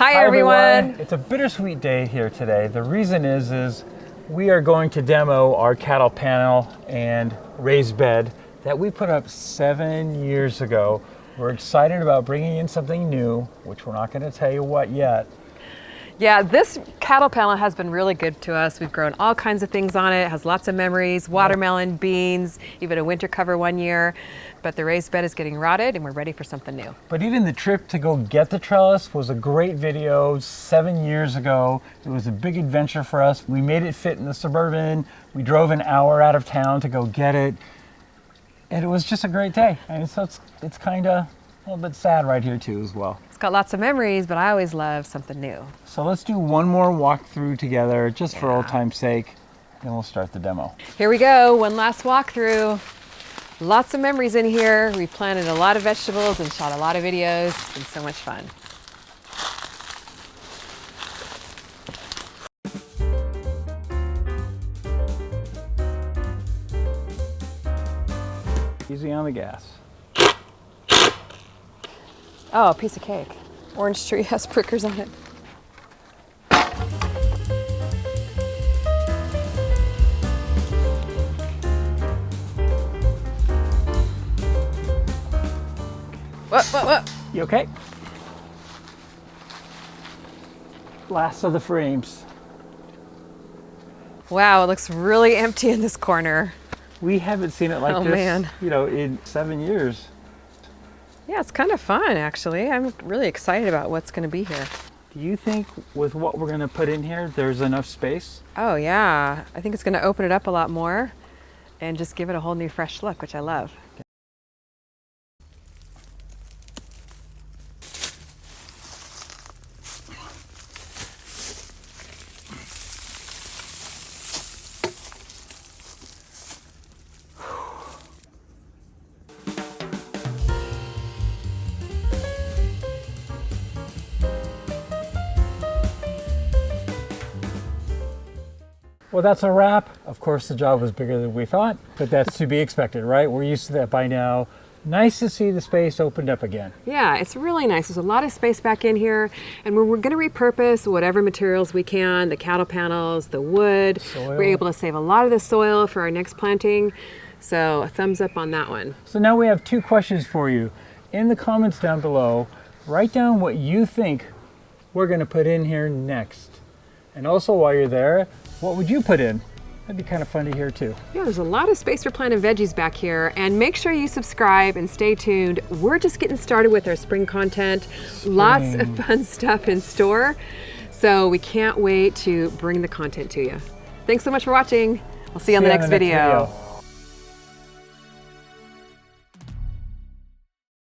Hi everyone. It's a bittersweet day here today. The reason is we are going to demo our cattle panel and raised bed that we put up 7 years ago. We're excited about bringing in something new, which we're not going to tell you what yet. Yeah, this cattle panel has been really good to us. We've grown all kinds of things on it. It has lots of memories, watermelon, beans, even a winter cover one year. But the raised bed is getting rotted and we're ready for something new. But even the trip to go get the trellis was a great video 7 years ago. It was a big adventure for us. We made it fit in the Suburban. We drove an hour out of town to go get it. And it was just a great day. And so it's kind of a little bit sad right here too as well. It's got lots of memories, but I always love something new. So let's do one more walkthrough together just for old time's sake. Then we'll start the demo. Here we go, one last walkthrough. Lots of memories in here. We planted a lot of vegetables and shot a lot of videos. It's been so much fun. Easy on the gas. Oh, a piece of cake. Orange tree has prickers on it. What? You okay? Last of the frames. Wow, it looks really empty in this corner. We haven't seen it like this, man. In 7 years. Yeah, it's kind of fun, actually. I'm really excited about what's going to be here. Do you think with what we're going to put in here, there's enough space? Oh, yeah. I think it's going to open it up a lot more and just give it a whole new fresh look, which I love. Well, that's a wrap. Of course, the job was bigger than we thought, but that's to be expected, right? We're used to that by now. Nice to see the space opened up again. Yeah, it's really nice. There's a lot of space back in here, and we're going to repurpose whatever materials we can, the cattle panels, the wood. Soil. We're able to save a lot of the soil for our next planting, so a thumbs up on that one. So now we have 2 questions for you. In the comments down below, write down what you think we're going to put in here next. And also while you're there, what would you put in? That'd be kind of fun to hear too. Yeah, there's a lot of space for planting veggies back here, and make sure you subscribe and stay tuned. We're just getting started with our spring content. Lots of fun stuff in store, so we can't wait to bring the content to you. Thanks so much for watching. We'll see you on the next video.